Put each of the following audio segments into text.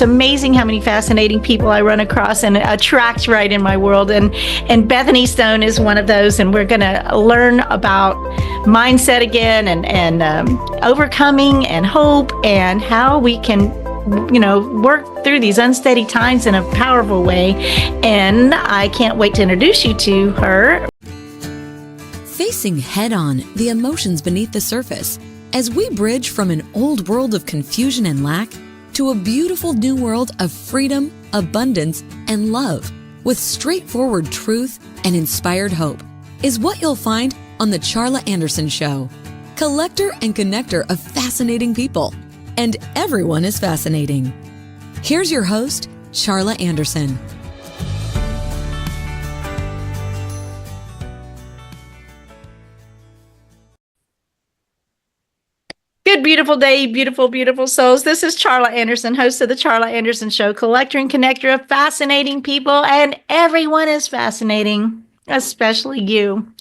It's amazing how many fascinating people I run across and attract right in my world. And Bethany Stone is one of those. And we're going to learn about mindset again and overcoming and hope and how we can, work through these unsteady times in a powerful way. And I can't wait to introduce you to her. Facing head-on the emotions beneath the surface as we bridge from an old world of confusion and lack to a beautiful new world of freedom, abundance, and love with straightforward truth and inspired hope is what you'll find on the Charla Anderson Show. Collector and connector of fascinating people. And everyone is fascinating. Here's your host, Charla Anderson. Good, beautiful day, beautiful, beautiful souls. This is Charla Anderson, host of the Charla Anderson Show, collector and connector of fascinating people, and everyone is fascinating, especially you.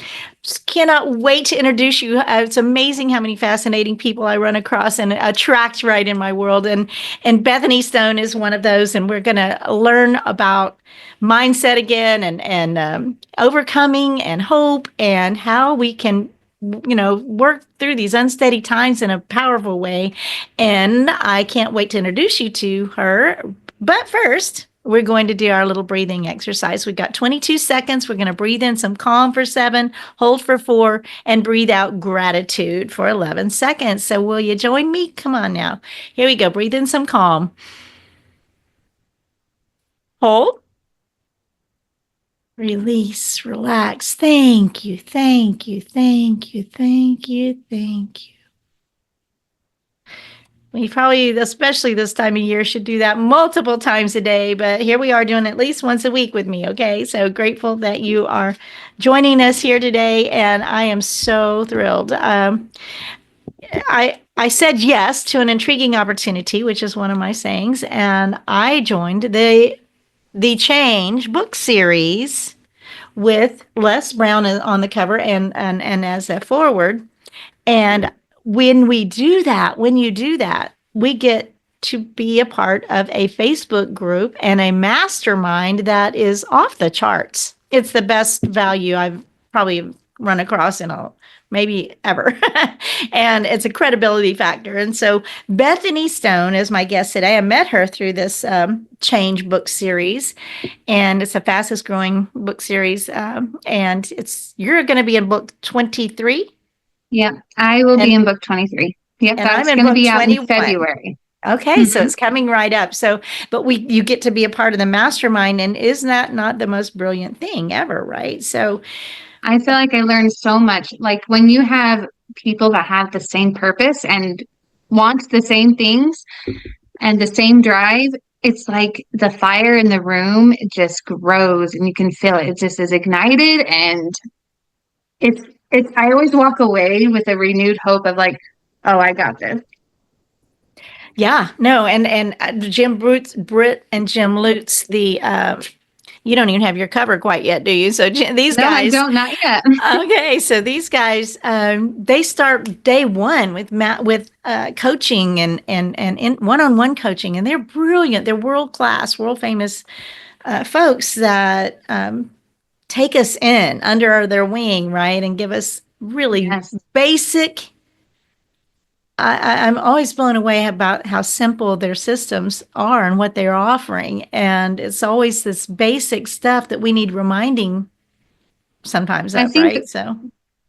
Just cannot wait to introduce you. It's amazing how many fascinating people I run across and attract right in my world. And Bethany Stone is one of those. And we're going to learn about mindset again and overcoming and hope and how we can work through these unsteady times in a powerful way. And I can't wait to introduce you to her. But first, we're going to do our little breathing exercise. We've got 22 seconds. We're going to breathe in some calm for 7, hold for 4, and breathe out gratitude for 11 seconds. So will you join me? Come on now. Here we go. Breathe in some calm. Hold. Release, relax. Thank you, thank you, thank you, thank you, thank you. We probably, especially this time of year, should do that multiple times a day, but here we are doing at least once a week with me, okay? So grateful that you are joining us here today, and I am so thrilled. I said yes to an intriguing opportunity, which is one of my sayings, and I joined the Change book series with Les Brown on the cover and as a forward. And when you do that, we get to be a part of a Facebook group and a mastermind that is off the charts. It's the best value I've probably run across in maybe ever. And it's a credibility factor. And so Bethany Stone is my guest today. I met her through this Change book series, and it's the fastest growing book series. And you're going to be in book 23. Yeah, I will be in book 23. Yep, that's going to be out in February. Okay, so it's coming right up. So, but you get to be a part of the mastermind, and isn't that not the most brilliant thing ever, right? So I feel like I learned so much. Like when you have people that have the same purpose and want the same things and the same drive, it's like the fire in the room just grows and you can feel it. It just is ignited, and I always walk away with a renewed hope of like, oh, I got this. Yeah, no, and Britt and Jim Lutz, you don't even have your cover quite yet, do you? So these guys, I don't, not yet. Okay, so these guys, they start day one with coaching and one-on-one coaching, and they're brilliant. They're world-class, world-famous folks that take us in under their wing, right, and give us really basic. I'm always blown away about how simple their systems are and what they're offering. And it's always this basic stuff that we need reminding sometimes of, right? So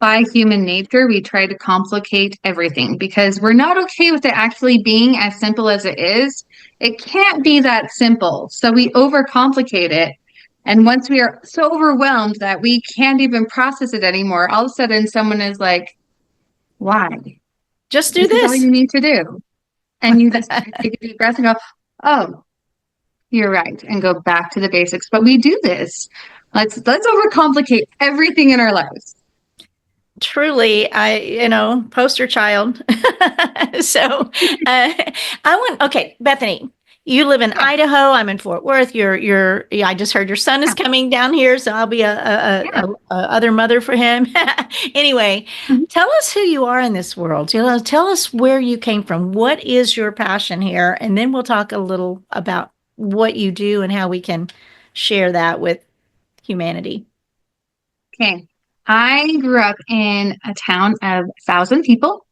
by human nature, we try to complicate everything because we're not okay with it actually being as simple as it is. It can't be that simple. So we overcomplicate it. And once we are so overwhelmed that we can't even process it anymore, all of a sudden someone is like, why? Just do this. Is all you need to do. And you just take a deep breath and go, oh, you're right. And go back to the basics. But we do this. Let's overcomplicate everything in our lives. Truly, poster child. So okay, Bethany, You live in Yeah. Idaho. I'm in Fort Worth. Yeah, I just heard your son is coming down here, so I'll be Yeah. a other mother for him. Anyway, Mhm. tell us who you are in this world. Tell us where you came from. What is your passion here? And then we'll talk a little about what you do and how we can share that with humanity. Okay. I grew up in a town of 1,000 people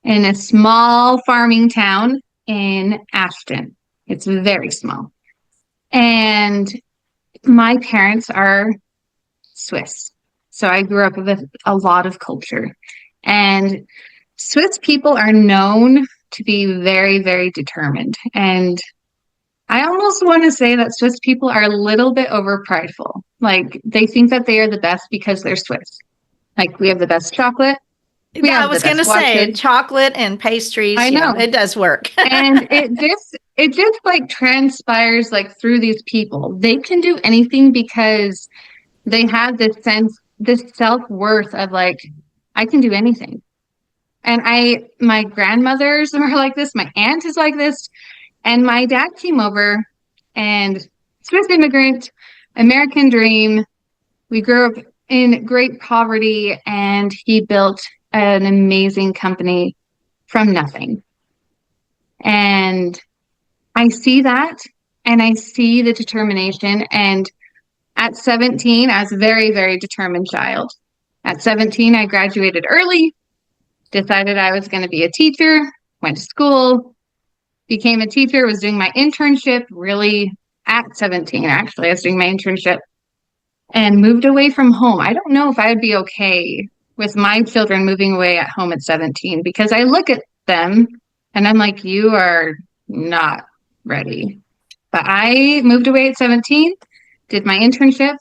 in a small farming town in Ashton. It's very small. And my parents are Swiss. So I grew up with a lot of culture. And Swiss people are known to be very, very determined. And I almost want to say that Swiss people are a little bit over prideful. Like they think that they are the best because they're Swiss. Like we have the best chocolate, we I have the was going to best say watches. chocolate and pastries, I know. it does work. And it just like transpires like through these people. They can do anything because they have this sense, this self-worth of like, I can do anything. And my grandmothers are like this, my aunt is like this, and my dad came over and Swiss immigrant, American dream. We grew up in great poverty and he built an amazing company from nothing. And I see that and I see the determination. And at 17, I was a very, very determined child. At 17, I graduated early, decided I was going to be a teacher, went to school, became a teacher, was doing my internship really at 17, actually. I was doing my internship and moved away from home. I don't know if I would be okay with my children moving away at home at 17 because I look at them and I'm like, you are not ready. But I moved away at 17, did my internship,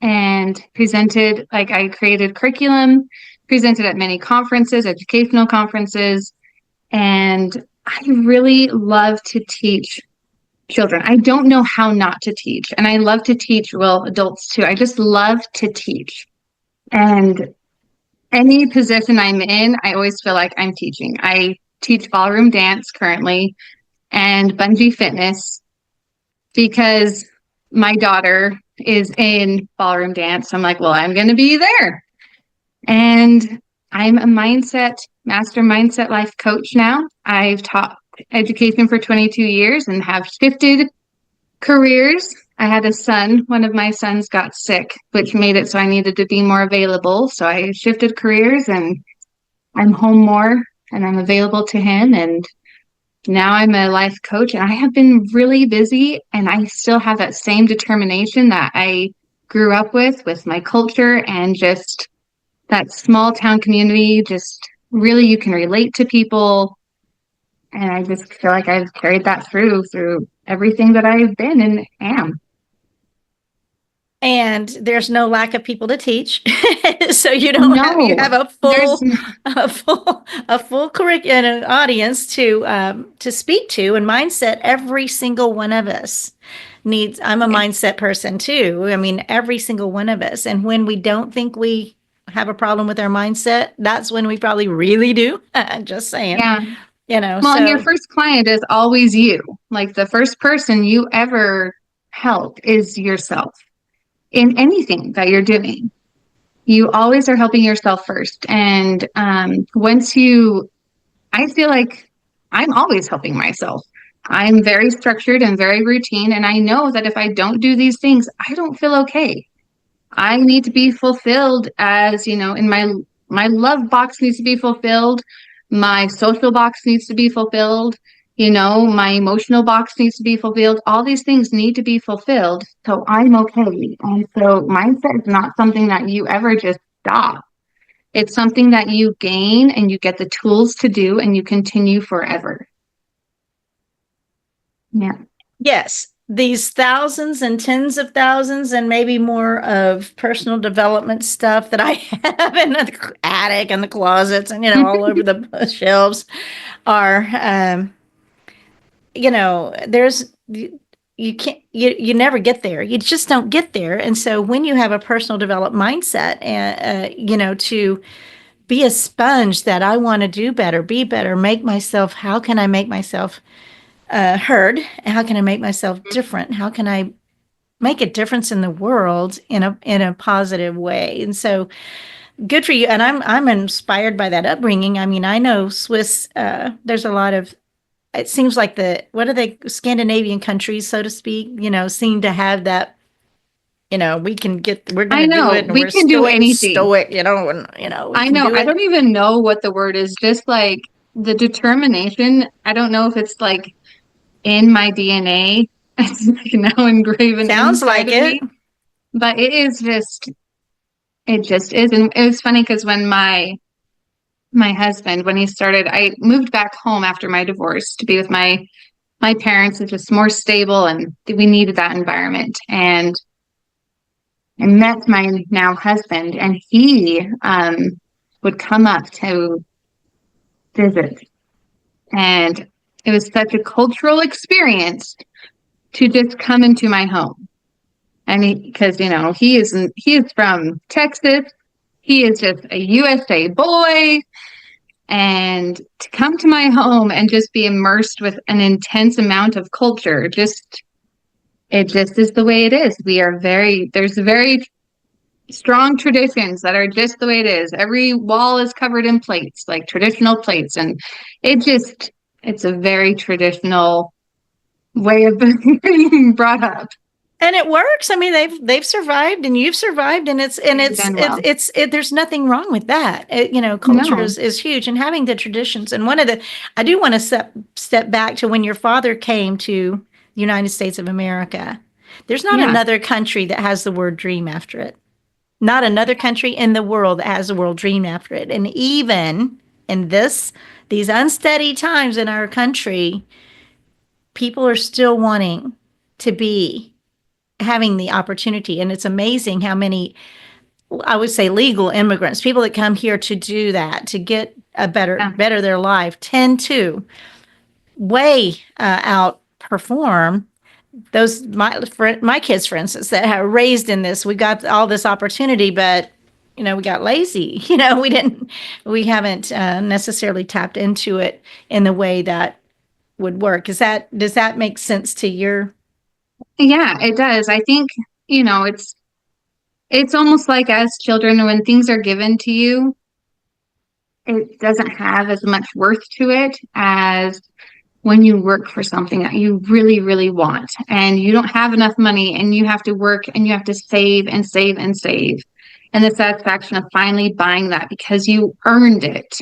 and presented, like I created curriculum, presented at many conferences, educational conferences, and I really love to teach children. I don't know how not to teach. And I love to teach, well, adults too. I just love to teach. And any position I'm in, I always feel like I'm teaching. I teach ballroom dance currently and bungee fitness because my daughter is in ballroom dance. I'm like, well, I'm going to be there. And I'm a master mindset life coach now. I've taught education for 22 years and have shifted careers. I had a son. One of my sons got sick, which made it so I needed to be more available. So I shifted careers and I'm home more and I'm available to him. And now I'm a life coach and I have been really busy and I still have that same determination that I grew up with my culture and just that small town community. Just really, you can relate to people. And I just feel like I've carried that through everything that I've been and am. And there's no lack of people to teach. So you have No, there's a full curriculum and an audience to speak to, and mindset. Every single one of us needs. I'm a mindset person too. I mean, every single one of us. And when we don't think we have a problem with our mindset, that's when we probably really do. Just saying. yeah. Well, and your So first client is always you. Like the first person you ever help is yourself in anything that you're doing. You always are helping yourself first. And I feel like I'm always helping myself. I'm very structured and very routine. And I know that if I don't do these things, I don't feel okay. I need to be fulfilled as, in my love box needs to be fulfilled. My social box needs to be fulfilled. My emotional box needs to be fulfilled. All these things need to be fulfilled. So I'm okay. And so mindset is not something that you ever just stop. It's something that you gain and you get the tools to do and you continue forever. Yeah. yes, these thousands and tens of thousands and maybe more of personal development stuff that I have in the attic and the closets and all over the shelves are there's you can't you never get there. You just don't get there. And so when you have a personal development mindset and to be a sponge that I want to do better, be better, make myself, how can I make myself heard? How can I make myself different? How can I make a difference in the world in a positive way? And so good for you. And I'm inspired by that upbringing. I mean, I know Swiss. There's a lot of. It seems like what are they, Scandinavian countries, so to speak, seem to have that, we're I going to do know it and we we're can do anything. stoic, and, we I can know. do I it. don't even know what the word is. Just like the determination. I don't know if it's like in my DNA. It's like now engraven Sounds inside like of it. me. But it just is. And it was funny because when my husband, when he started, I moved back home after my divorce to be with my parents, which was more stable, and we needed that environment. And I met my now husband, and he would come up to visit. And it was such a cultural experience to just come into my home. And because he is from Texas, he is just a USA boy, and to come to my home and just be immersed with an intense amount of culture, it just is the way it is. There's very strong traditions that are just the way it is. Every wall is covered in plates, like traditional plates, and it's a very traditional way of being brought up. And it works. I mean, they've survived, and you've survived, and They've done well. there's nothing wrong with that. Culture No. is huge, and having the traditions. And I do want to step back to when your father came to the United States of America. There's not Yeah. another country that has the word dream after it. Not another country in the world that has the word dream after it. And even in these unsteady times in our country, people are still wanting to be having the opportunity. And it's amazing how many, I would say, legal immigrants, people that come here to do that, to get a better their life, tend to way outperform my kids, for instance, that are raised in this. We got all this opportunity, but we got lazy. We haven't necessarily tapped into it in the way that would work. Does that make sense to your? Yeah, it does. I think, it's almost like as children, when things are given to you, it doesn't have as much worth to it as when you work for something that you really, really want, and you don't have enough money, and you have to work, and you have to save and save and save. And the satisfaction of finally buying that because you earned it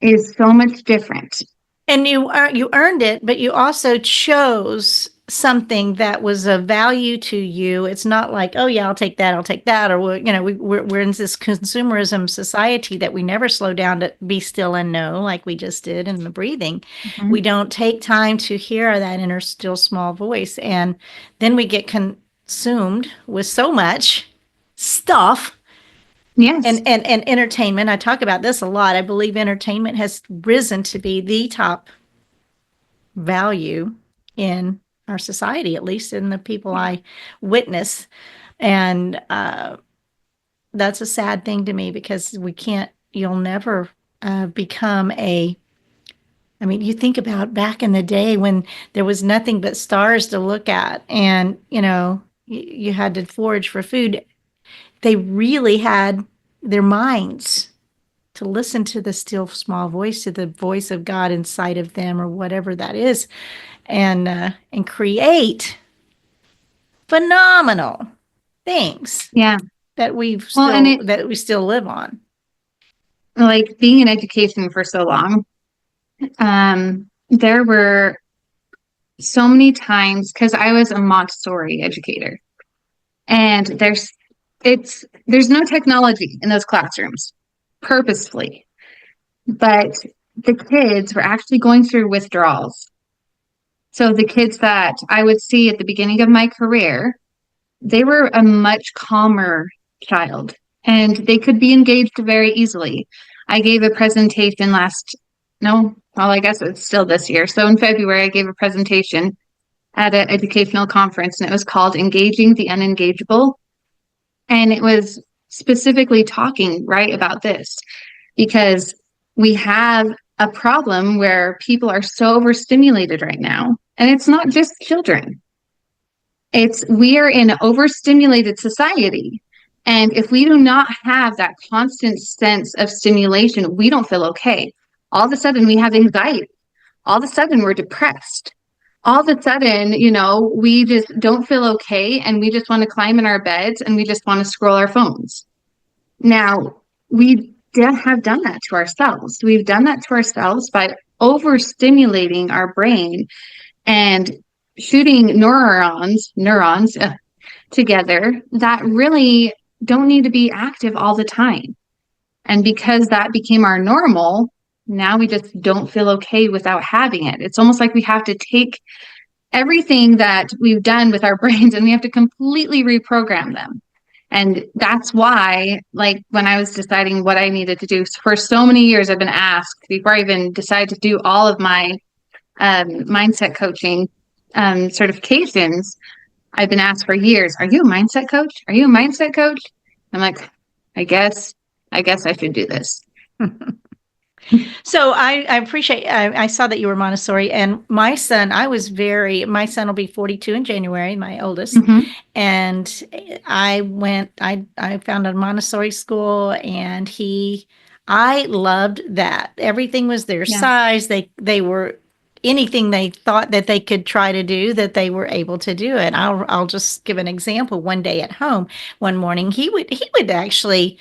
is so much different. And you earned it, but you also chose something that was of value to you. It's not like, oh yeah, I'll take that, or we're in this consumerism society that we never slow down to be still and know, like we just did in the breathing. Mm-hmm. We don't take time to hear that inner still small voice, and then we get consumed with so much stuff. Yes. And entertainment. I talk about this a lot. I believe entertainment has risen to be the top value in our society, at least in the people I witness. And that's a sad thing to me, because you'll never become you think about back in the day when there was nothing but stars to look at, and, you had to forage for food. They really had their minds to listen to the still small voice, to the voice of God inside of them, or whatever that is, and create phenomenal things. Yeah. That we still live on. Like being in education for so long, there were so many times, because I was a Montessori educator, and there's no technology in those classrooms, purposefully, but the kids were actually going through withdrawals. So the kids that I would see at the beginning of my career, they were a much calmer child, and they could be engaged very easily. I gave a presentation I guess it's still this year. So in February, I gave a presentation at an educational conference, and it was called Engaging the Unengageable. And it was specifically talking right about this, because we have a problem where people are so overstimulated right now. And it's not just children. We are in an overstimulated society. And if we do not have that constant sense of stimulation, we don't feel okay. All of a sudden we have anxiety. All of a sudden we're depressed. All of a sudden, we just don't feel okay, and we just want to climb in our beds and we just want to scroll our phones. Now, we have done that to ourselves. We've done that to ourselves by overstimulating our brain and shooting neurons together that really don't need to be active all the time. And because that became our normal, now we just don't feel okay without having it. It's almost like we have to take everything that we've done with our brains and we have to completely reprogram them. And that's why, like, when I was deciding what I needed to do, for so many years, I've been asked, before I even decided to do all of my mindset coaching certifications, I've been asked for years, are you a mindset coach? Are you a mindset coach? I'm like, I guess I should do this. So I appreciate, I saw that you were Montessori, and my son will be 42 in January, my oldest. Mm-hmm. And I found a Montessori school, and I loved that. Everything was their size. They were anything they thought that they could try to do, that they were able to do it. I'll just give an example. One day at home, one morning, he would actually,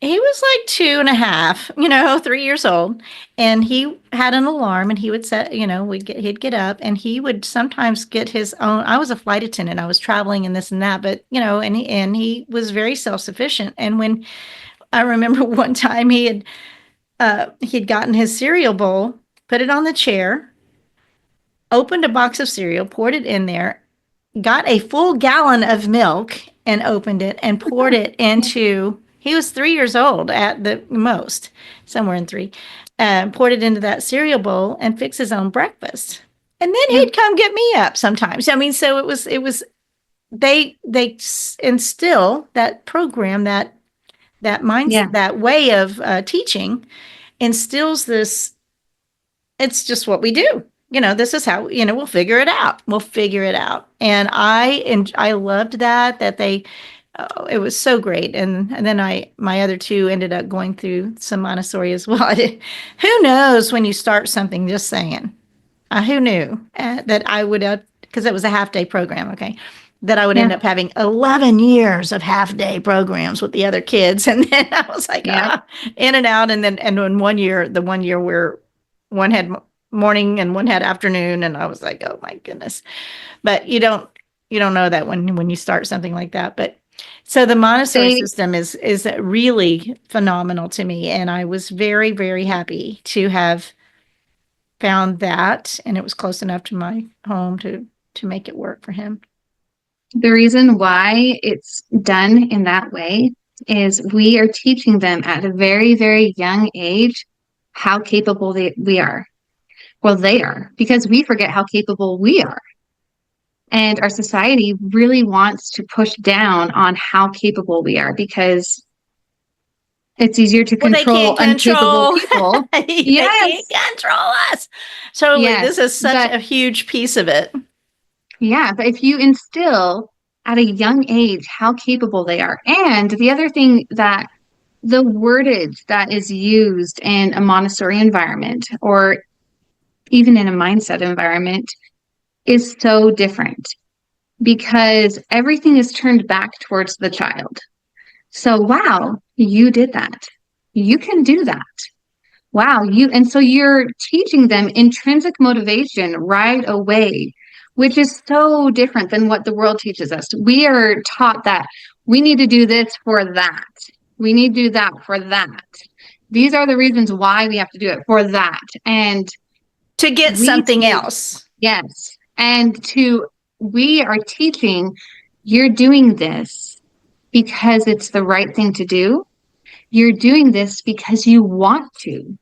he was like 2.5, 3 years old, and he had an alarm, and he would set, he'd get up, and he would sometimes get his own. I was a flight attendant. I was traveling and this and that, but, and he was very self-sufficient. And when I remember one time he'd gotten his cereal bowl, put it on the chair, opened a box of cereal, poured it in there, got a full gallon of milk and opened it and poured it into, he was 3 years old at the most, somewhere in 3, poured it into that cereal bowl and fixed his own breakfast. And then he'd come get me up sometimes. I mean, so it was, they instill that program, that mindset, that way of teaching instills this. It's just what we do. This is how, we'll figure it out. And I loved that they, it was so great. And then my other two ended up going through some Montessori as well. Who knows when you start something, just saying, who knew that I would, because it was a half-day program. Okay. That I would end up having 11 years of half-day programs with the other kids. And then I was like, in and out. And then, in the 1 year where one had morning and one had afternoon, and I was like, oh my goodness. But you don't know that when you start something like that. But so the Montessori system is really phenomenal to me, and I was very, very happy to have found that, and it was close enough to my home to make it work for him. The reason why it's done in that way is we are teaching them at a very, very young age how capable we are. Well, they are, because we forget how capable we are. And our society really wants to push down on how capable we are, because it's easier to control incapable people. They can't control us. Totally. This is such a huge piece of it. Yeah, but if you instill at a young age how capable they are, and the other thing, that the wordage that is used in a Montessori environment, or even in a mindset environment, is so different, because everything is turned back towards the child. So, wow, you did that. You can do that. Wow, and so you're teaching them intrinsic motivation right away, which is so different than what the world teaches us. We are taught that we need to do this for that. We need to do that for that. These are the reasons why we have to do it for that. And to get something else. Yes. And we are teaching, you're doing this because it's the right thing to do. You're doing this because you want to.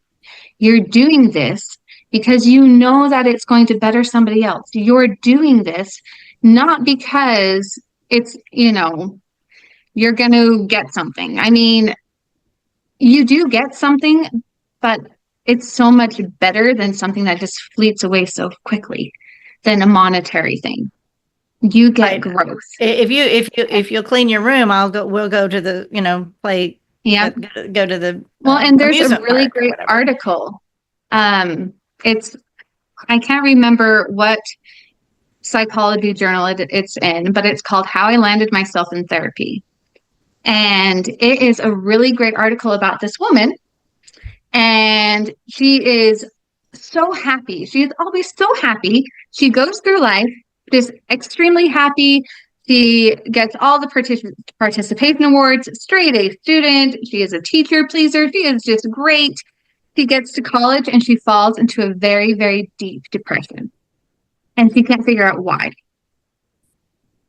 You're doing this because you know that it's going to better somebody else. You're doing this not because it's, you're going to get something. I mean, you do get something, but it's so much better than something that just fleets away so quickly than a monetary thing. You get Right. growth. If you'll clean your room, we'll go to the, play, Yeah. go to the Well, and there's a amusement really park or great whatever. article. It's I can't remember what psychology journal it's in, but it's called How I Landed Myself in Therapy. And it is a really great article about this woman. And she is so happy. She is always so happy. She goes through life just extremely happy. She gets all the participation awards, straight A student. She is a teacher pleaser. She is just great. She gets to college and she falls into a very, very deep depression. And she can't figure out why.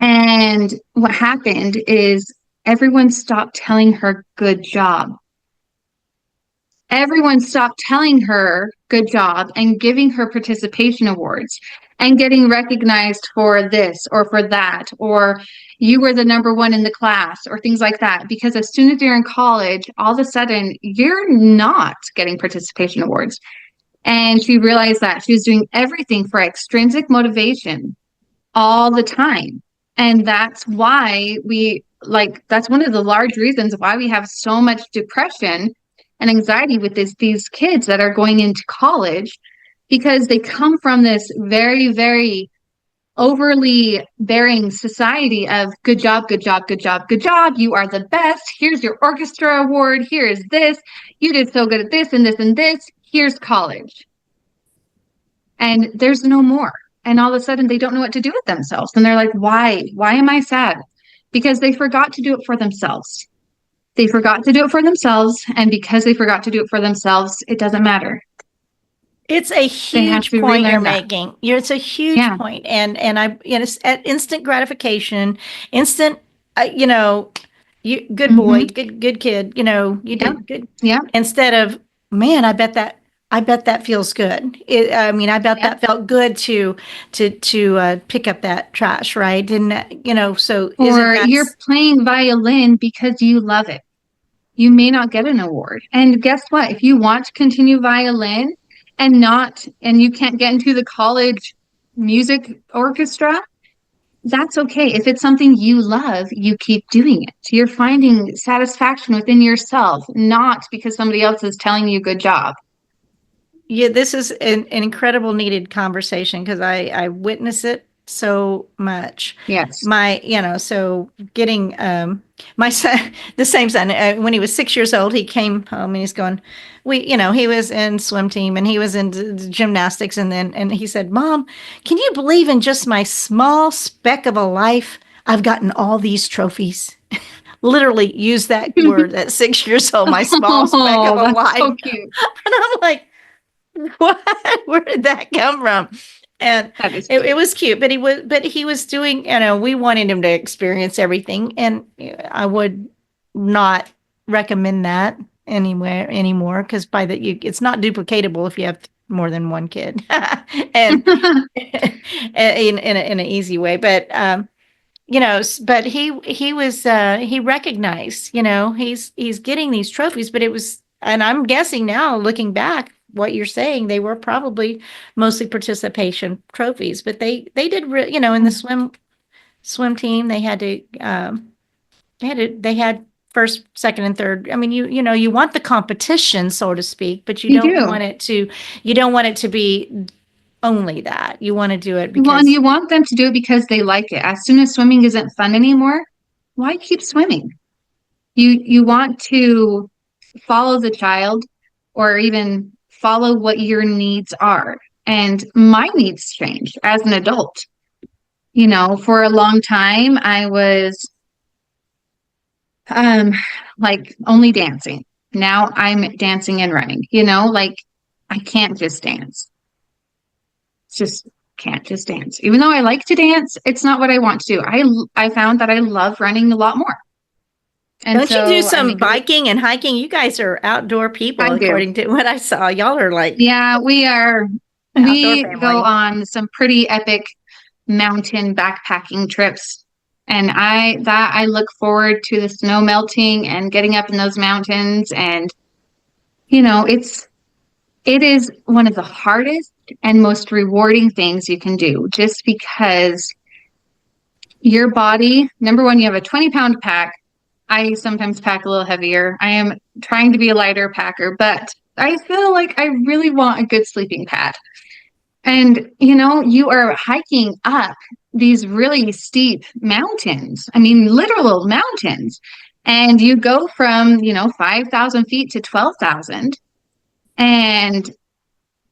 And what happened is everyone stopped telling her good job. Everyone stopped telling her good job and giving her participation awards and getting recognized for this or for that, or you were the number one in the class or things like that. Because as soon as you're in college, all of a sudden you're not getting participation awards. And she realized that she was doing everything for extrinsic motivation all the time. And that's why that's one of the large reasons why we have so much depression and anxiety with these kids that are going into college, because they come from this very, very overly bearing society of good job, good job, good job, good job. You are the best. Here's your orchestra award. Here is this. You did so good at this and this and this. Here's college. And there's no more. And all of a sudden they don't know what to do with themselves. And they're like, why? Why am I sad? Because they forgot to do it for themselves. They forgot to do it for themselves. And because they forgot to do it for themselves, it doesn't matter. It's a huge point you're making. It's a huge point. And at instant gratification, instant, good boy, good kid, you did good. Yeah. Instead of, man, I bet that feels good. I bet that felt good to pick up that trash, right? And so or you're playing violin because you love it. You may not get an award. And guess what? If you want to continue violin and you can't get into the college music orchestra, that's okay. If it's something you love, you keep doing it. You're finding satisfaction within yourself, not because somebody else is telling you good job. Yeah, this is an incredible needed conversation because I witness it so much. Yes. So getting my son, the same son, when he was 6 years old, he came home and he's going, he was in swim team and he was in gymnastics. And he said, Mom, can you believe in just my small speck of a life? I've gotten all these trophies. Literally use that word at 6 years old, my small speck of a life. So cute. And I'm like, what? Where did that come from? And it was cute, but he was doing, we wanted him to experience everything. And I would not recommend that anymore. Cause it's not duplicatable if you have more than one kid and in an easy way. But, but he recognized, he's getting these trophies, but and I'm guessing now looking back, what you're saying, they were probably mostly participation trophies, but they did, in the swim team, they had first, second, and third. I mean, you want the competition, so to speak, but you don't want it to be only that. You want to do it because you want them to do it because they like it. As soon as swimming isn't fun anymore, why keep swimming? You want to follow the child, or even follow what your needs are. And my needs change as an adult. For a long time, I was only dancing. Now I'm dancing and running, I can't just dance. Can't just dance. Even though I like to dance, it's not what I want to do. I found that I love running a lot more. And don't you do some biking and hiking? You guys are outdoor people, according to what I saw. Y'all are like, yeah, we are. We go on some pretty epic mountain backpacking trips, and I look forward to the snow melting and getting up in those mountains. And it's It is one of the hardest and most rewarding things you can do, just because your body, number one, you have a 20-pound pack. I sometimes pack a little heavier. I am trying to be a lighter packer, but I feel like I really want a good sleeping pad. And, you are hiking up these really steep mountains. I mean, literal mountains. And you go from, 5,000 feet to 12,000. And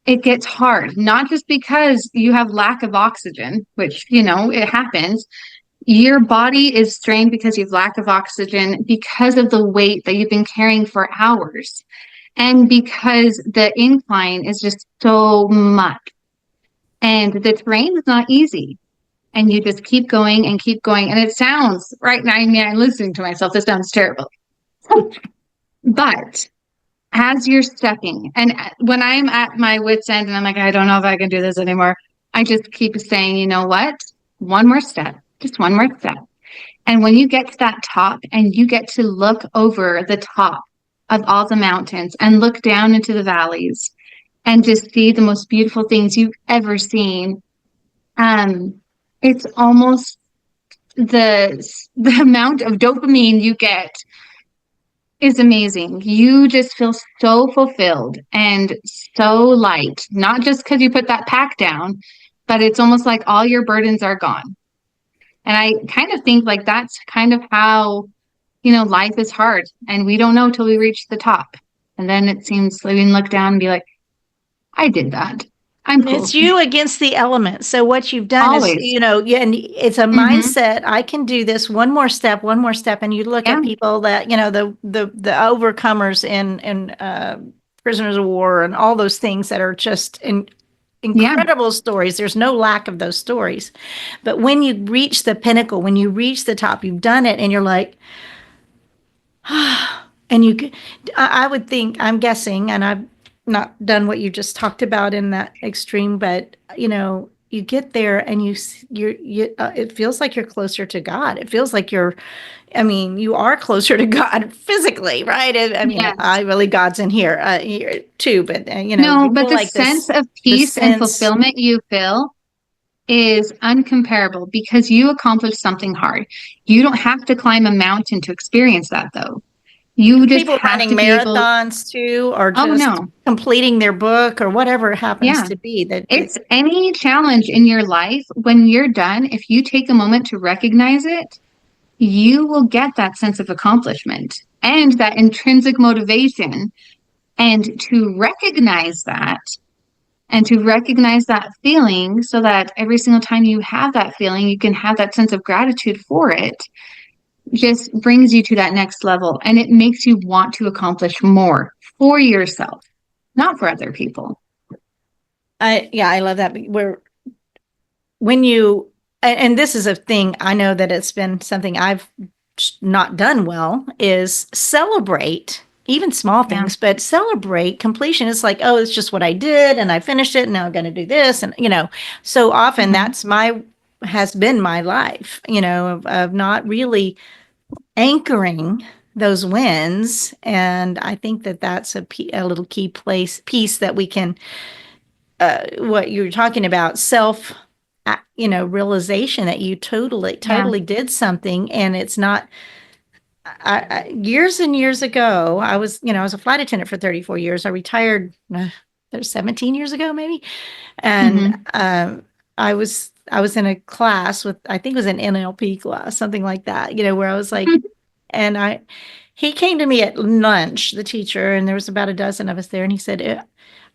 it gets hard, not just because you have lack of oxygen, which, it happens. Your body is strained because you have lack of oxygen because of the weight that you've been carrying for hours. And because the incline is just so much. And the terrain is not easy. And you just keep going and keep going. And it sounds right now, I mean, I'm listening to myself. This sounds terrible. But as you're stepping, and when I'm at my wit's end and I'm like, I don't know if I can do this anymore, I just keep saying, you know what? One more step, just one more step. And when you get to that top and you get to look over the top of all the mountains and look down into the valleys and just see the most beautiful things you've ever seen, it's almost the amount of dopamine you get is amazing. You just feel so fulfilled and so light, not just because you put that pack down, but it's almost like all your burdens are gone. And I kind of think like that's kind of how, life is hard, and we don't know till we reach the top. And then it seems like we can look down and be like, I did that. I'm cool. It's you against the elements. So what you've done Always. is, and it's a mindset. I can do this one more step. And you look at people that, the overcomers in prisoners of war and all those things that are just incredible stories. There's no lack of those stories. But when you reach the pinnacle, when you reach the top, you've done it and you're like, and I would think, I'm guessing, and I've not done what you just talked about in that extreme, but you get there and it feels like you're closer to God. It feels like you are closer to God physically, right? I really God's in here too, but no, but the sense of peace and fulfillment you feel is uncomparable because you accomplished something hard. You don't have to climb a mountain to experience that, though. You just people have running to marathons too, or just completing their book or whatever it happens to be. It's any challenge in your life. When you're done, if you take a moment to recognize it, you will get that sense of accomplishment and that intrinsic motivation. And to recognize that feeling, so that every single time you have that feeling, you can have that sense of gratitude for it, just brings you to that next level. And it makes you want to accomplish more for yourself, not for other people. I love that. And this is a thing, I know that it's been something I've not done well, is celebrate even small things, but celebrate completion. It's like, oh, it's just what I did and I finished it and now I'm going to do this. And, so often has been my life, of not really anchoring those wins. And I think that that's a little key piece that we can, what you're talking about, realization that you totally did something. And it's not, years and years ago, I was a flight attendant for 34 years. I retired 17 years ago, maybe. And I was in a class with, I think it was an NLP class, something like that, where I was like, and he came to me at lunch, the teacher, and there was about a dozen of us there. And he said,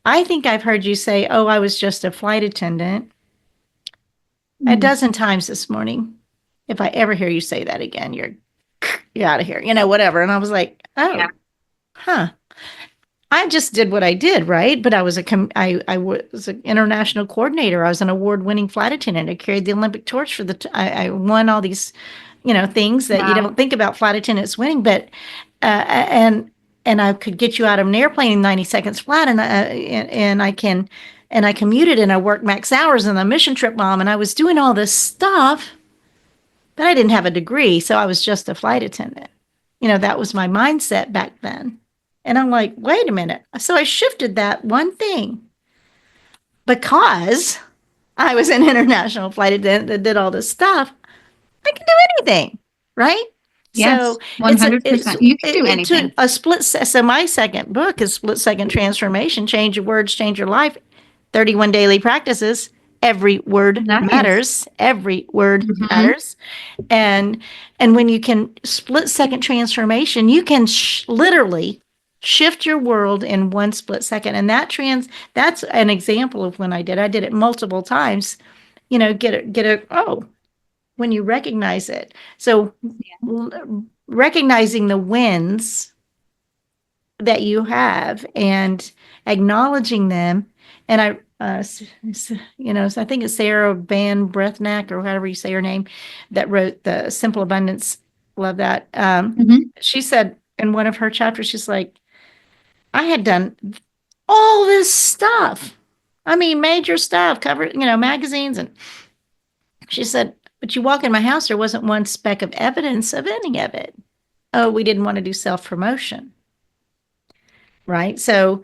I think I've heard you say, oh, I was just a flight attendant a dozen times this morning. If I ever hear you say that again, you're out of here, whatever. And I was like, I just did what I did, right? But I was I was an international coordinator. I was an award-winning flight attendant. I carried the Olympic torch for I won all these, things that you don't think about flight attendants winning. But and I could get you out of an airplane in 90 seconds flat, and I commuted and I worked max hours and a mission trip mom, and I was doing all this stuff. But I didn't have a degree, so I was just a flight attendant. That was my mindset back then. And I'm like, wait a minute. So I shifted that one thing because I was an international flight attendant that did all this stuff. I can do anything, right? Yes, So it's 100%. You can do it took anything. a split. So my second book is Split Second Transformation: Change Your Words, Change Your Life. 31 daily practices. Every word Nice. matters. Every word Hmm. matters. And when you can split second transformation, you can literally shift your world in one split second. And that's an example of when I did it multiple times. When you recognize it. So recognizing the wins that you have and acknowledging them. And so I think it's Sarah Van Brethnack, or however you say her name, that wrote the Simple Abundance. Love that. Hmm. She said in one of her chapters, she's like, I had done all this stuff. I mean, major stuff, covered, magazines. And she said, but you walk in my house, there wasn't one speck of evidence of any of it. Oh, we didn't want to do self promotion. Right. So,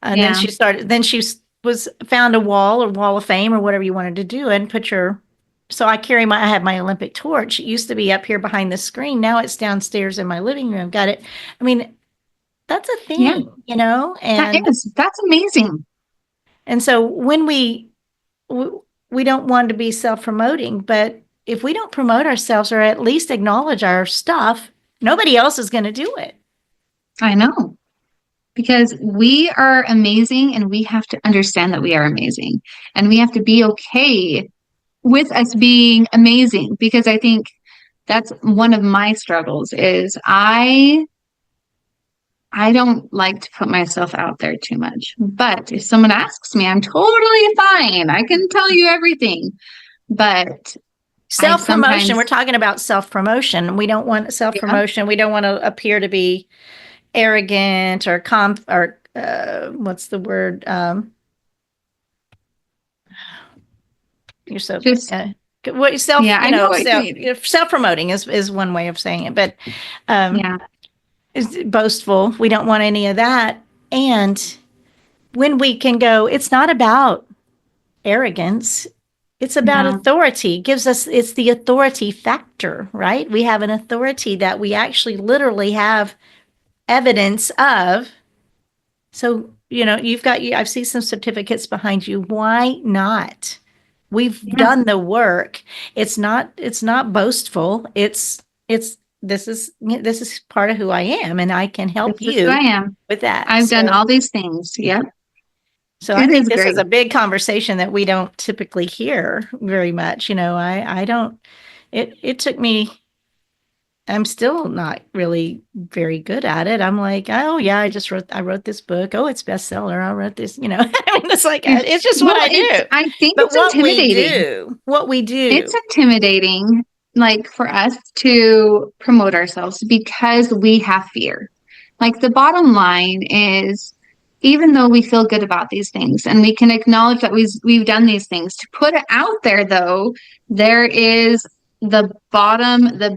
and then Yeah. was found a wall or wall of fame or whatever you wanted to do and so I have my Olympic torch. It used to be up here behind the screen. Now it's downstairs in my living room. Got it. I mean, that's a Yeah. thing, That and is. That's amazing. so when we don't want to be self-promoting, but if we don't promote ourselves or at least acknowledge our stuff, nobody else is going to do it. I know. Because we are amazing and we have to understand that we are amazing. And we have to be okay with us being amazing, because I think that's one of my struggles is I don't like to put myself out there too much. But if someone asks me, I'm totally fine. I can tell you everything. But I Self-promotion, we're sometimes, talking about self-promotion. We don't want yeah, self-promotion. We don't want to appear to be arrogant or what's the word? You're so just, what yeah, I know what you mean. self-promoting is one way of saying it, but um, Yeah, is boastful. We don't want any of that. And when we can go, it's not about arrogance. It's about no, authority. It's the authority factor, right? We have an authority that we actually literally have evidence of. So, I've seen some certificates behind you. Why not? We've yeah, done the work. It's not boastful. This is part of who I am, and I can help this is who I you am. with that. I've done So all these things. Yep. so I It think is this is great. a big conversation that we don't typically hear very much. I don't it took me. I'm still not really very good at it. I'm like, oh yeah, I wrote this book. Oh, it's bestseller. I wrote this, I mean, it's like, it's just what Well, I do. I think But it's intimidating. what we It's do, intimidating, like for us to promote ourselves because we have fear. Like the bottom line is, even though we feel good about these things and we can acknowledge that we've done these things, to put it out there though, there is the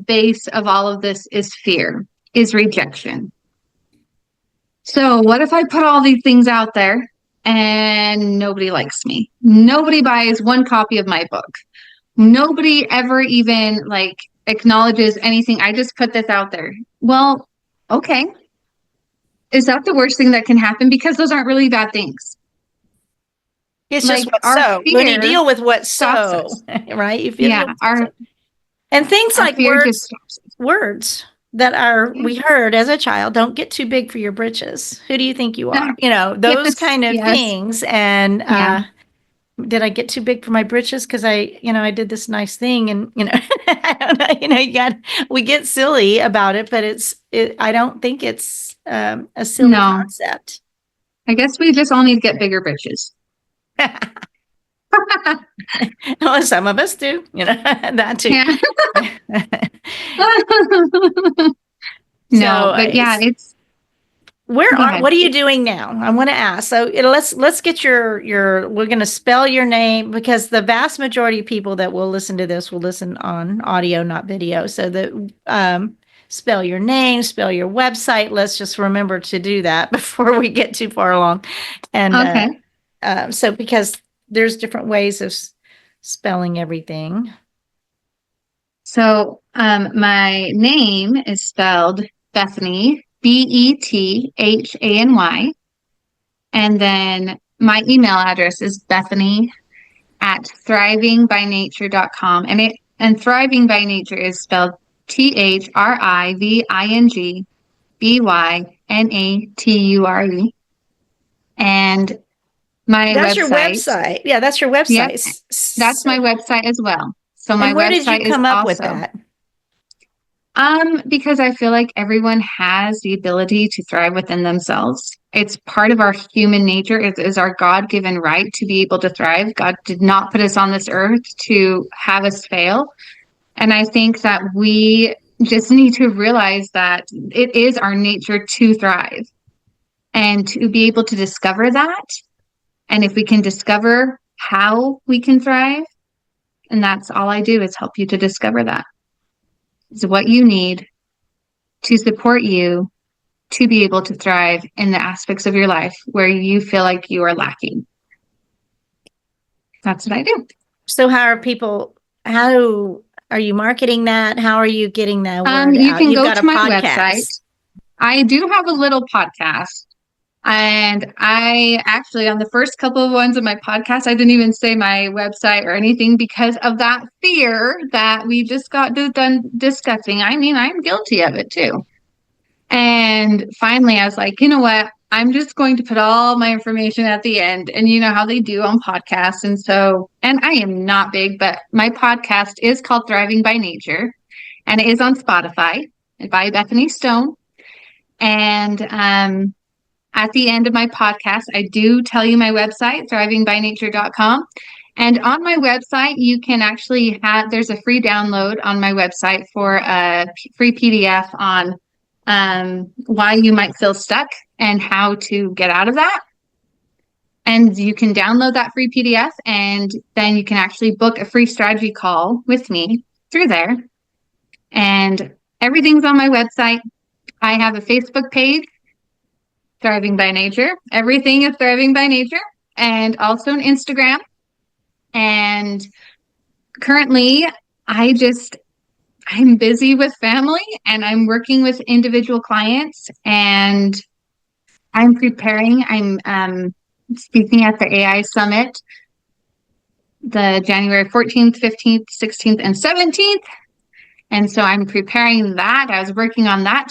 base of all of this is fear, is rejection. So what if I put all these things out there and nobody likes me? Nobody buys one copy of my book. Nobody ever even like acknowledges anything. I just put this out there. Well, okay. Is that the worst thing that can happen? Because those aren't really bad things. it's just Like what's our so. When you fear deal with what's stops so, us. right? If you deal Yeah, with what's so. our And things our like fear just stops us. words that Yeah. we heard as a child, don't get too big for your britches. Who do you think you are? Those Yes, kind of yes. things. And Yeah. did I get too big for my britches? Because I did this nice thing, and I don't know. We get silly about it, but I don't think it's a silly No. concept. I guess we just all need to get bigger bitches. Well, some of us do, that too. Yeah. No, So but yeah, it's go ahead. what are you doing now? I want to ask. So let's get we're going to spell your name, because the vast majority of people that will listen to this will listen on audio, not video. So spell your name, spell your website. Let's just remember to do that before we get too far along. And Okay. so because there's different ways of spelling everything. So my name is spelled Bethany, Bethany. And then my email address is Bethany@thrivingbynature.com. And Thriving by Nature is spelled THRIVINGBYNATURE. And my That's your website, website. Yeah, that's your yep, website. that's my website as well. So my And where did you website is come up with also that? because I feel like everyone has the ability to thrive within themselves. It's part of our human nature. It is our God-given right to be able to thrive. God did not put us on this earth to have us fail. And I think that we just need to realize that it is our nature to thrive and to be able to discover that. And if we can discover how we can thrive, and that's all I do is help you to discover that. Is what you need to support you to be able to thrive in the aspects of your life where you feel like you are lacking. That's what I do. So how are you marketing that? How are you getting that word You out? can You've go got to a my podcast. website. I do have a little podcast. And I actually, on the first couple of ones of my podcast, I didn't even say my website or anything because of that fear that we just got done discussing. I mean, I'm guilty of it too. And finally, I was like, you know what? I'm just going to put all my information at the end. And you know how they do on podcasts. And so, and I am not big, but my podcast is called Thriving by Nature and it is on Spotify by Bethany Stone. And at the end of my podcast, I do tell you my website, thrivingbynature.com. And on my website, you can actually there's a free download on my website for a free PDF on why you might feel stuck and how to get out of that. And you can download that free PDF and then you can actually book a free strategy call with me through there. And everything's on my website. I have a Facebook page, Thriving by Nature. Everything is Thriving by Nature, and also an Instagram. And currently, I'm busy with family and I'm working with individual clients and I'm preparing. I'm speaking at the AI Summit, the January 14th, 15th, 16th, and 17th. And so I'm preparing that. I was working on that.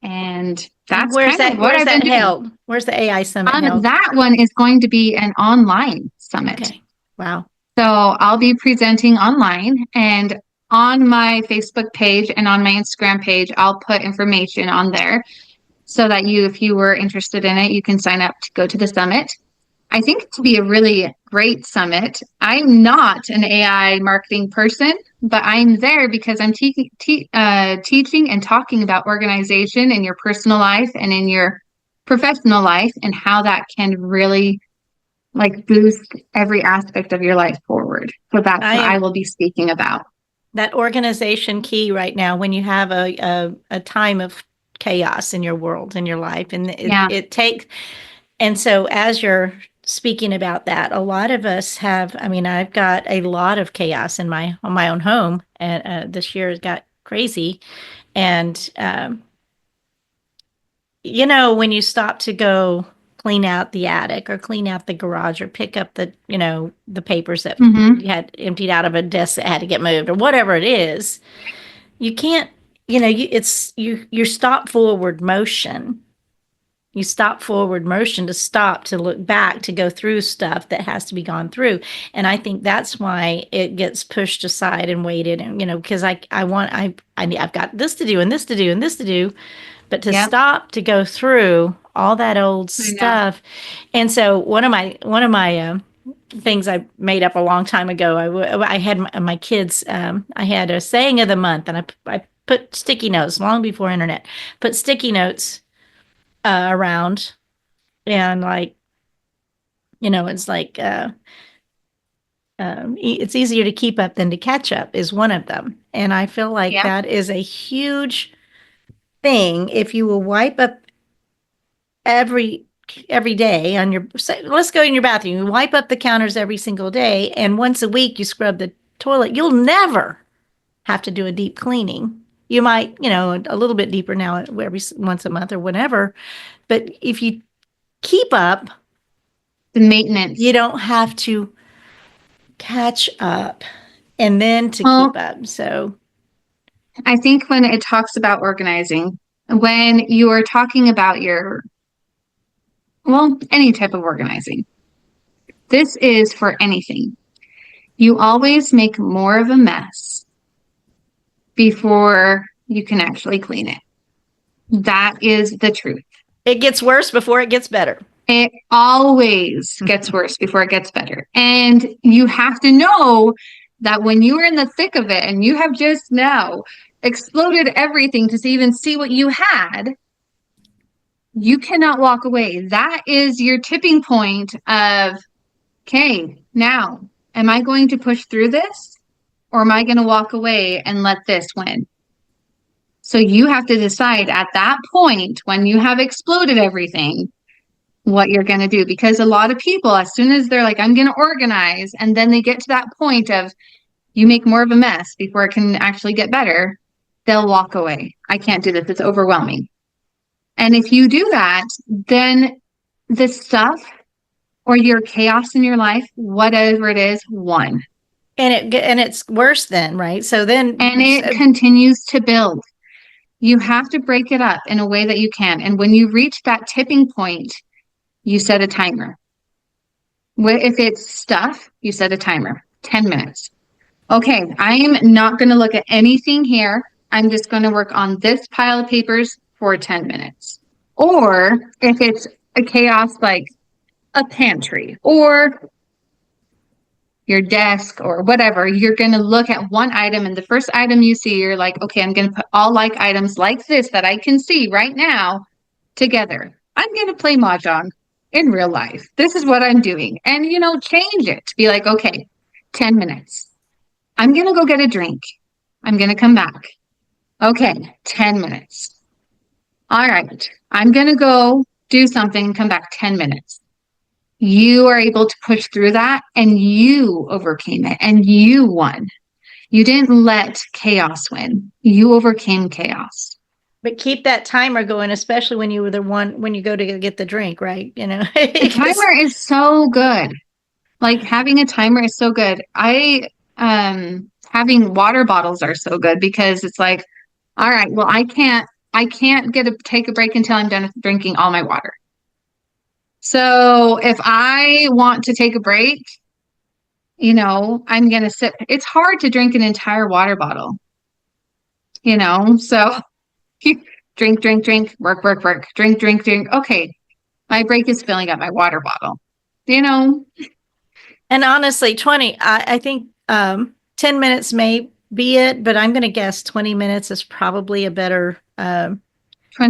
And that's kind of what I've been doing. Held? Where's the AI Summit held? That one is going to be an online summit. Okay. Wow. So I'll be presenting online and on my Facebook page and on my Instagram page, I'll put information on there so that if you were interested in it, you can sign up to go to the summit. I think it will be a really great summit. I'm not an AI marketing person, but I'm there because I'm teaching and talking about organization in your personal life and in your professional life and how that can really boost every aspect of your life forward. So that's what I will be speaking about. That organization key right now when you have a time of chaos in your world, in your life. And it takes, and so as you're speaking about that, a lot of us have, I've got a lot of chaos on my own home, and this year has got crazy. And, when you stop to go clean out the attic or clean out the garage or pick up the papers that you had emptied out of a desk that had to get moved or whatever it is, you can't, you stop forward motion. You stop forward motion to stop, to look back, to go through stuff that has to be gone through. And I think that's why it gets pushed aside and waited. And, because I've got this to do and this to do and this to do, but to stop, to go through all that old stuff. And so one of my things I made up a long time ago, I had my kids, I had a saying of the month, and I put sticky notes long before internet, put sticky notes around, and it's it's easier to keep up than to catch up is one of them. And I feel like that is a huge thing if you will wipe up every day on your, let's go in your bathroom, you wipe up the counters every single day, and once a week you scrub the toilet, you'll never have to do a deep cleaning. You might, a little bit deeper now every once a month or whatever, but if you keep up The maintenance. you don't have to catch up and then to Well, keep up. So I think when it talks about organizing, when you are talking about any type of organizing, this is for anything. You always make more of a mess before you can actually clean it. That is the truth. it gets worse before it gets better. It always gets worse before it gets better. And you have to know that when you are in the thick of it and you have just now exploded everything to even see what you had, you cannot walk away. That is your tipping point of, okay, now, am I going to push through this or am I going to walk away and let this win? So you have to decide at that point when you have exploded everything, what you're going to do. Because a lot of people, as soon as they're like, I'm going to organize, and then they get to that point of you make more of a mess before it can actually get better, they'll walk away. I can't do this. It's overwhelming. And if you do that, then the stuff or your chaos in your life, whatever it is, won. And it's worse then, right? So then And it continues to build. You have to break it up in a way that you can. And when you reach that tipping point, you set a timer. If it's stuff, you set a timer, 10 minutes. Okay, I am not going to look at anything here. I'm just going to work on this pile of papers for 10 minutes. Or if it's a chaos like a pantry or your desk or whatever, you're going to look at one item, and the first item you see, you're like, okay, I'm going to put all like items like this that I can see right now together. I'm going to play Mahjong in real life. This is what I'm doing. And, change it. Be like, okay, 10 minutes. I'm going to go get a drink. I'm going to come back. Okay, 10 minutes. All right. I'm going to go do something and come back 10 minutes. You are able to push through that and you overcame it and you won. You didn't let chaos win. You overcame chaos. But keep that timer going, especially when you go to get the drink, right? The timer is so good. Like having a timer is so good. Having water bottles are so good because it's like, all right, well, I can't take a break until I'm done drinking all my water. So if I want to take a break, I'm going to sip. It's hard to drink an entire water bottle, so drink, work, drink. Okay. My break is filling up my water bottle, And honestly, I think 10 minutes may be it, but I'm going to guess 20 minutes is probably a better. 20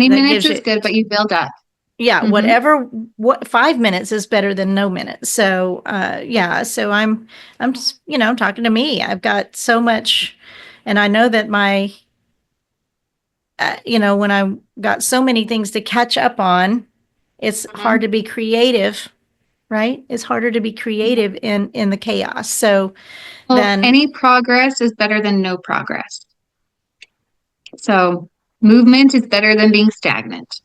minutes is good, but you build up. Yeah, what 5 minutes is better than no minutes. So, so I'm just, talking to me. I've got so much, and I know that my, when I've got so many things to catch up on, it's hard to be creative, right? It's harder to be creative in the chaos. So then any progress is better than no progress. So movement is better than being stagnant.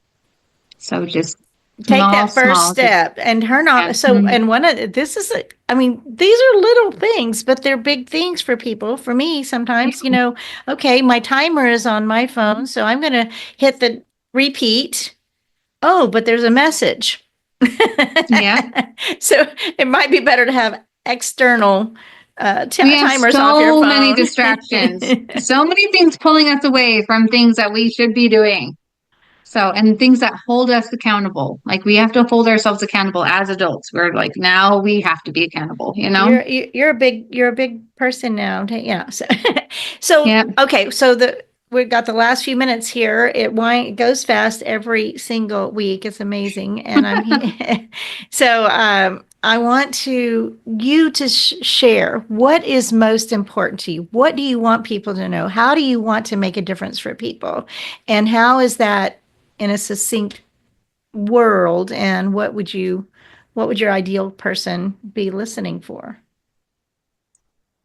So just take that first step and turn on. Yeah. So, and these are little things, but they're big things for people. For me, sometimes, okay, my timer is on my phone, so I'm going to hit the repeat. Oh, but there's a message. Yeah. So it might be better to have external timers so off your phone. Many distractions, so many things pulling us away from things that we should be doing. So, and things that hold us accountable. Like we have to hold ourselves accountable as adults. We're like, now we have to be accountable, You're a big person now. Yeah. So yeah. Okay. So we've got the last few minutes here. It goes fast every single week. It's amazing. And I'm so I want you to share what is most important to you. What do you want people to know? How do you want to make a difference for people? And how is that in a succinct world? And what would your ideal person be listening for?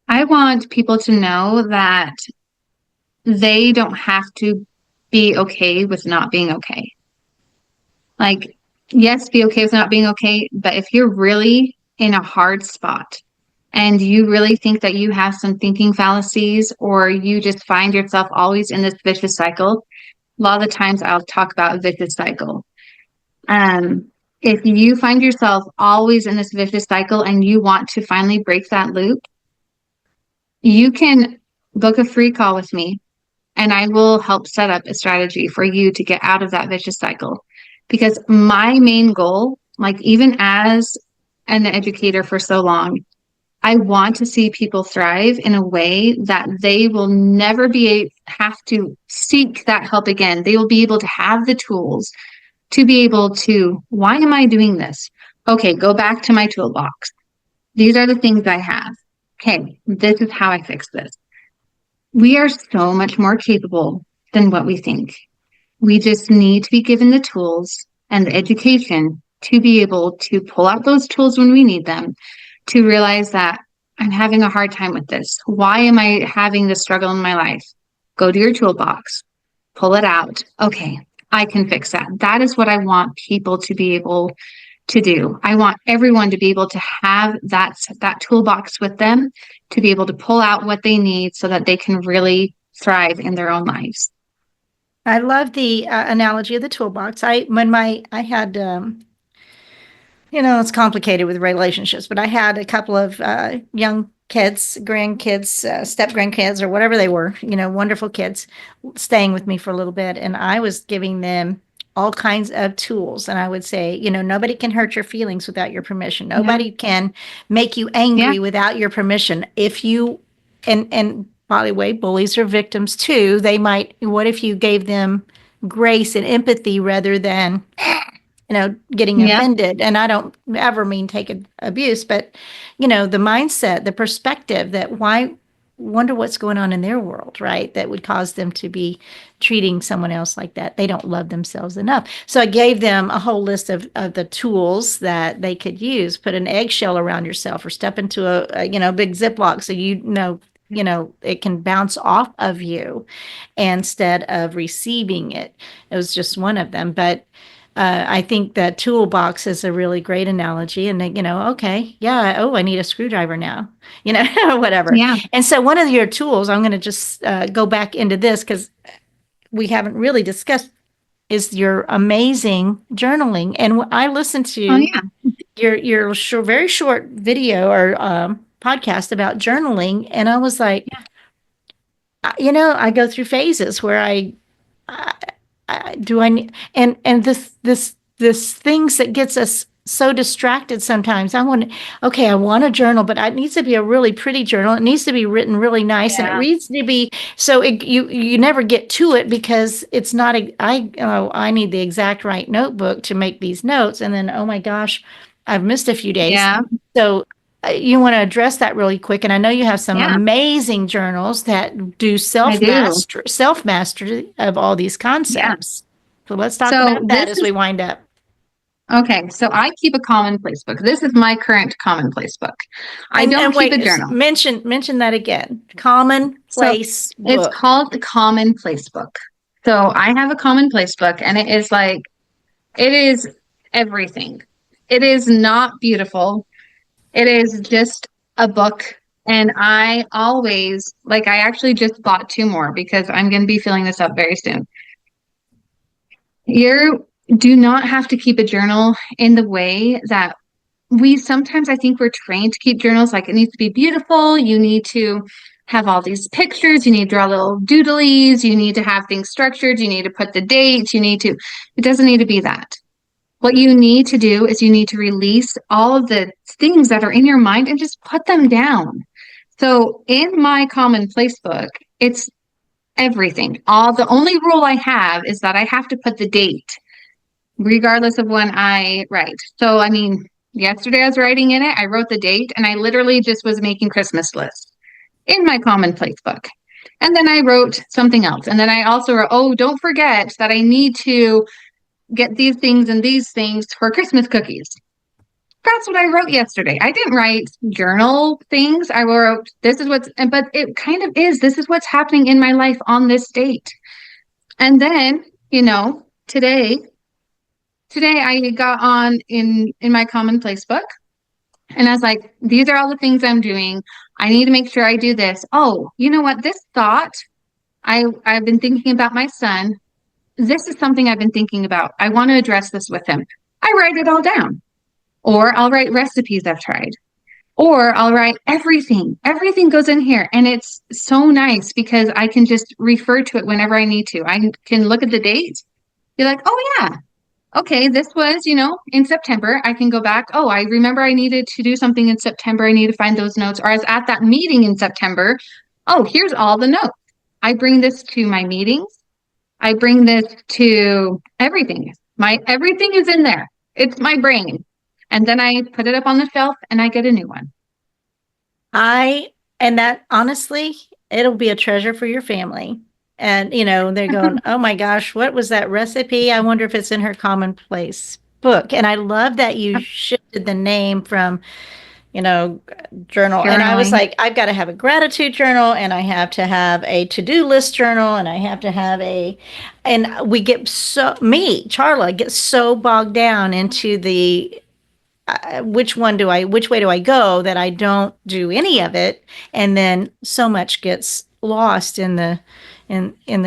I want people to know that they don't have to be okay with not being okay. Like, yes, be okay with not being okay, but if you're really in a hard spot and you really think that you have some thinking fallacies, or you just find yourself always in this vicious cycle, a lot of the times I'll talk about a vicious cycle. Um, if you find yourself always in this vicious cycle and you want to finally break that loop, you can book a free call with me and I will help set up a strategy for you to get out of that vicious cycle. Because my main goal, like even as an educator for so long, I want to see people thrive in a way that they will never have to seek that help again. They will be able to have the tools to be able to, why am I doing this? Okay, go back to my toolbox. These are the things I have. Okay, this is how I fix this. We are so much more capable than what we think. We just need to be given the tools and the education to be able to pull out those tools when we need them, to realize that I'm having a hard time with this. Why am I having this struggle in my life? Go to your toolbox, pull it out. Okay, I can fix that. That is what I want people to be able to do. I want everyone to be able to have that toolbox with them, to be able to pull out what they need so that they can really thrive in their own lives. I love the analogy of the toolbox. I had it's complicated with relationships, but I had a couple of young kids, grandkids, step grandkids, or whatever they were, wonderful kids staying with me for a little bit. And I was giving them all kinds of tools. And I would say, nobody can hurt your feelings without your permission. Nobody can make you angry without your permission. And by the way, bullies are victims too. What if you gave them grace and empathy rather than getting offended? And I don't ever mean take abuse, but the mindset, the perspective that why wonder what's going on in their world, right? That would cause them to be treating someone else like that. They don't love themselves enough. So I gave them a whole list of the tools that they could use. Put an eggshell around yourself, or step into a big Ziploc so it can bounce off of you instead of receiving it. It was just one of them, but I think that toolbox is a really great analogy. And okay, yeah, oh, I need a screwdriver now, whatever. Yeah. And so one of your tools, I'm going to just go back into this because we haven't really discussed, is your amazing journaling. And I listened to your very short video or podcast about journaling, and I was like, I go through phases where do I need, and this things that gets us so distracted sometimes. I want a journal, but it needs to be a really pretty journal. It needs to be written really nice, and it needs to be so you never get to it because it's not I need the exact right notebook to make these notes, and then oh my gosh, I've missed a few days. So you want to address that really quick, and I know you have some amazing journals that do self mastery of all these concepts. So let's talk about that as we wind up. Okay, so I keep a commonplace book. This is my current commonplace book. I don't keep a journal. Mention that again. Commonplace book. It's called the Commonplace Book. So I have a commonplace book, and it is everything. It is not beautiful. It is just a book. And I actually just bought 2 more because I'm going to be filling this up very soon. You do not have to keep a journal in the way that sometimes I think we're trained to keep journals. Like, it needs to be beautiful. You need to have all these pictures. You need to draw little doodlies. You need to have things structured. You need to put the dates. It doesn't need to be that. What you need to do is you need to release all of the things that are in your mind and just put them down. So in my commonplace book, it's everything. The only rule I have is that I have to put the date regardless of when I write. So, I mean, Yesterday I was writing in it. I wrote the date and I literally just was making Christmas lists in my commonplace book. And then I wrote something else. And then I also wrote, oh, don't forget that I need to get these things and these things for Christmas cookies. That's what I wrote yesterday. I didn't write journal things. I wrote, this is what's, but it kind of is, this is what's happening in my life on this date. And then, today I got on in my commonplace book and I was like, these are all the things I'm doing. I need to make sure I do this. Oh, you know what? This thought, I've been thinking about my son. This is something I've been thinking about. I want to address this with him. I write it all down. Or I'll write recipes I've tried. Or I'll write everything. Everything goes in here. And it's so nice because I can just refer to it whenever I need to. I can look at the date, be like, oh yeah, okay, this was, in September. I can go back. Oh, I remember I needed to do something in September. I need to find those notes. Or I was at that meeting in September. Oh, here's all the notes. I bring this to my meetings. I bring this to everything. Everything is in there. It's my brain. And then I put it up on the shelf and I get a new one. And that honestly, it'll be a treasure for your family. And, they're going, oh my gosh, what was that recipe? I wonder if it's in her commonplace book. And I love that you shifted the name from, journal. Journaling. And I was like, I've got to have a gratitude journal and I have to have a to-do list journal and I have to have and we get Charla, gets so bogged down into the, which way do I go that I don't do any of it. And then so much gets lost in the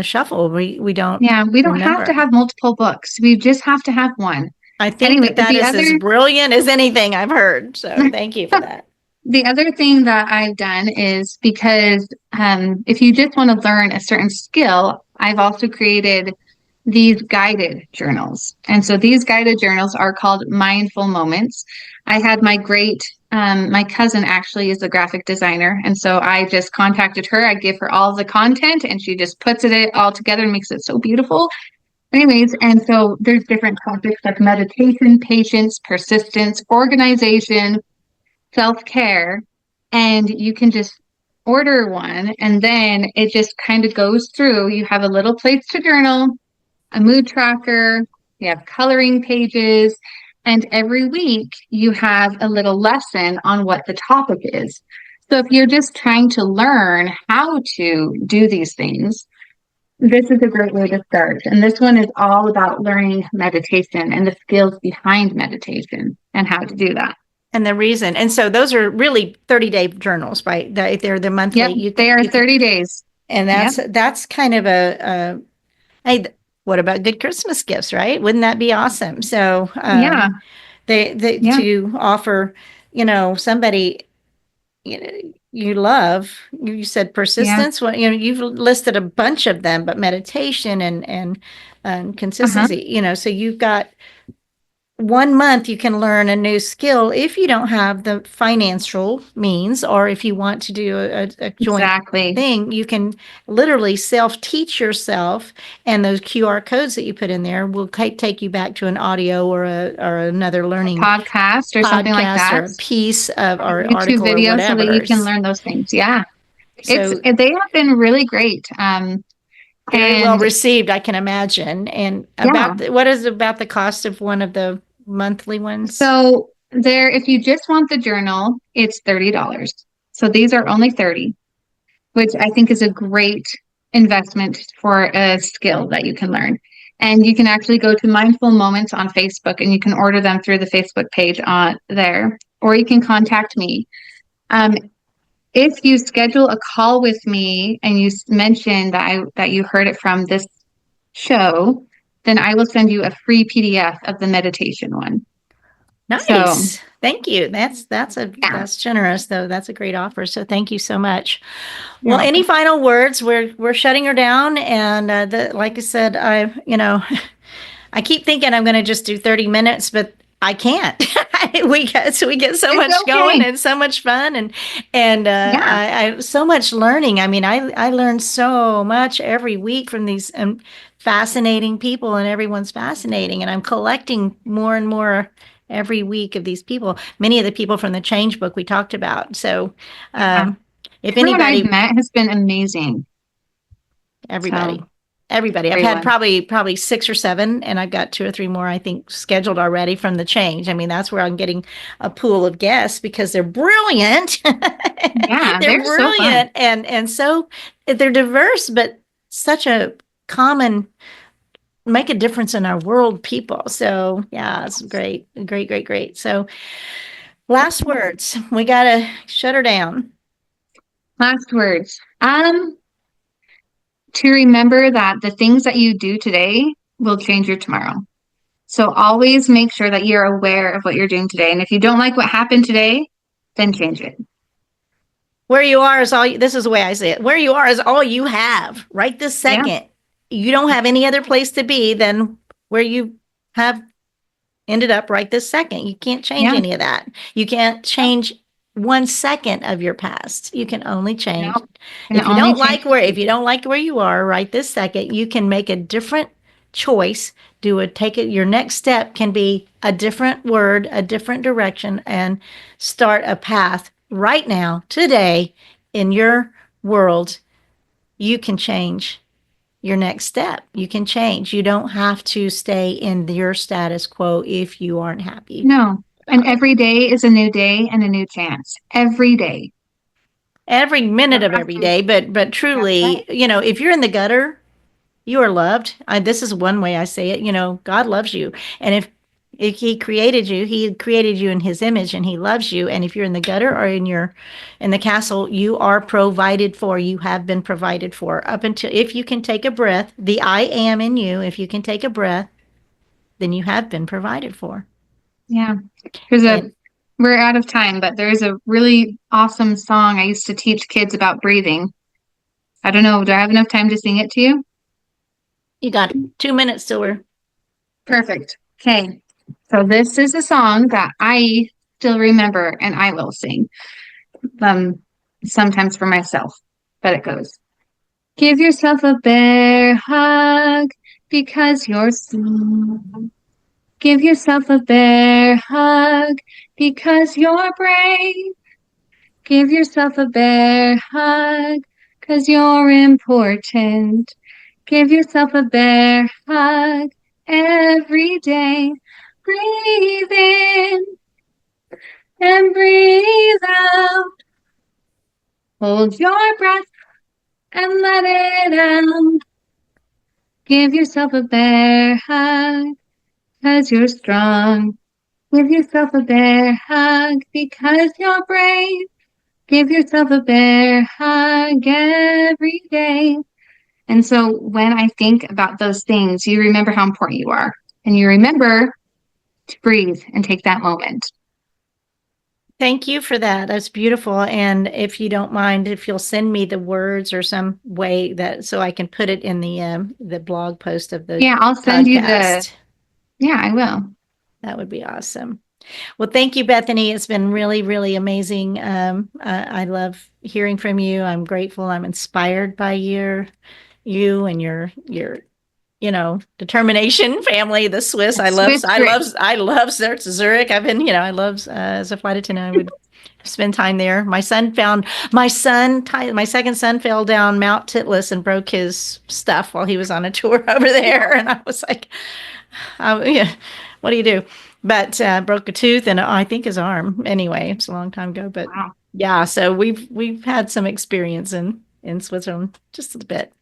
shuffle. We don't. Yeah, we don't have to have multiple books. We just have to have one. I think that is as brilliant as anything I've heard. So thank you for that. The other thing that I've done is because if you just want to learn a certain skill, I've also created these guided journals. And so these guided journals are called mindful moments. I had my cousin actually is a graphic designer. And so I just contacted her. I give her all the content and she just puts it all together and makes it so beautiful. Anyways, and so there's different topics like meditation, patience, persistence, organization, self-care, and you can just order one and then it just kind of goes through. You have a little place to journal, a mood tracker, you have coloring pages, and every week you have a little lesson on what the topic is. So if you're just trying to learn how to do these things, this is a great way to start. And this one is all about learning meditation and the skills behind meditation and how to do that. And the reason. And so those are really 30-day journals, right? They're the monthly. Yep, they are 30 days. And that's kind of hey, what about good Christmas gifts, right? Wouldn't that be awesome? So to offer, somebody, you love, you said persistence. Well, you've listed a bunch of them, but meditation and consistency, so you've got 1 month you can learn a new skill if you don't have the financial means, or if you want to do a joint thing, you can literally self-teach yourself, and those QR codes that you put in there will take you back to an audio or another learning podcast or something like that, or a piece of our YouTube article video, or whatever, so that you can learn those things. Yeah, so they have been really great. Very well received, I can imagine. And what is about the cost of one of the monthly ones? So if you just want the journal, it's $30. So these are only $30, which I think is a great investment for a skill that you can learn. And you can actually go to Mindful Moments on Facebook and you can order them through the Facebook page on there, or you can contact me. If you schedule a call with me and you mention that you heard it from this show, then I will send you a free PDF of the meditation one. Nice. So, thank you. That's generous, though. That's a great offer. So thank you so much. Well, any final words? We're shutting her down, and like I said, I keep thinking I'm going to just do 30 minutes, but I can't. we get so much going and so much fun and I so much learning. I mean, I learn so much every week from these fascinating people, and everyone's fascinating, and I'm collecting more and more every week of these people, many of the people from the Change book we talked about. So, Yeah. if Everyone I've anybody, met has been amazing. everybody, So everybody, I've had everyone. probably 6 or 7, and I've got 2 or 3 more, I think, scheduled already from the Change. I mean, that's where I'm getting a pool of guests because they're brilliant. Yeah, They're they're so fun. brilliant and so they're diverse, but such a common make a difference in our world people. So yeah, it's great, great, great, great. So last words, we gotta shut her down. Last words. To remember that the things that you do today will change your tomorrow. So always make sure that you're aware of what you're doing today. And if you don't like what happened today, then change it. Where you are is all. This is the way I say it. Where you are is all you have right this Yeah. second. You don't have any other place to be than where you have ended up right this second. You can't change Yeah. any of that. You can't change 1 second of your past. You can only change. No. Can only change If you don't like where you are right this second, you can make a different choice. Your next step can be a different word, a different direction, and start a path right now, today, in your world. You can change your next step. You can change. You don't have to stay in your status quo if you aren't happy No. And about it. every day is a new day and a new chance. Every day. Every minute Don't of have every to. day, but That's truly, right. if you're in the gutter, you are loved. This is one way I say it. God loves you, and if He created you, He created you in His image, and He loves you. And if you're in the gutter or in the castle, you are provided for. You have been provided for up until if you can take a breath. The I am in you. If you can take a breath, then you have been provided for. Yeah. And We're out of time, but there's a really awesome song I used to teach kids about breathing. I don't know. Do I have enough time to sing it to you? you got 2 minutes till we're Perfect. Okay. So this is a song that I still remember and I will sing. Um, sometimes for myself, but it goes. Give yourself a bear hug because you're strong. Give yourself a bear hug because you're brave. Give yourself a bear hug because you're important. Give yourself a bear hug every day. Breathe in and breathe out. Hold your breath and let it out. Give yourself a bear hug because you're strong. Give yourself a bear hug because you're brave. Give yourself a bear hug every day. And so when I think about those things, you remember how important you are. And you remember to breathe and take that moment. Thank you for that. That's beautiful. And if you don't mind, if you'll send me the words or some way that so I can put it in the blog post of the Yeah, I'll send you podcast, yeah, I will. that would be awesome. Well, thank you, Bethany. It's been really, really amazing. I love hearing from you. I'm grateful. I'm inspired by you and your determination family, the Swiss. Swiss grit. I love Zurich. I've been, I love as a flight attendant, I would spend time there. My second son fell down Mount Titlis and broke his stuff while he was on a tour over there. And I was like, yeah, what do you do? But broke a tooth and I think his arm. Anyway, it's a long time ago, but Wow. yeah, so we've had some experience in Switzerland, just a bit.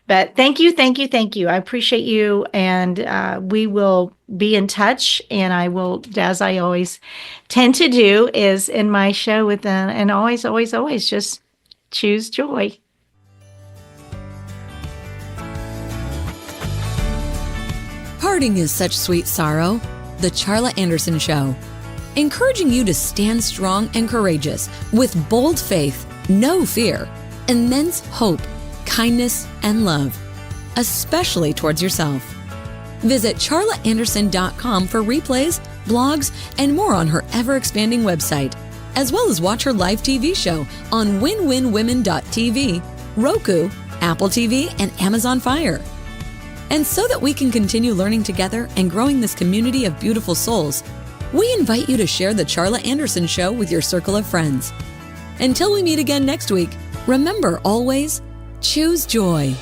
But thank you, thank you, thank you. I appreciate you, and we will be in touch. And I will, as I always tend to do, is in my show with them, and always, always, always just choose joy. Parting is such sweet sorrow. The Charla Anderson Show. Encouraging you to stand strong and courageous with bold faith, no fear, immense hope, kindness, and love, especially towards yourself. Visit charlaanderson.com for replays, blogs, and more on her ever-expanding website, as well as watch her live TV show on winwinwomen.tv, Roku, Apple TV, and Amazon Fire. And so that we can continue learning together and growing this community of beautiful souls, we invite you to share The Charla Anderson Show with your circle of friends. Until we meet again next week, remember always, choose joy.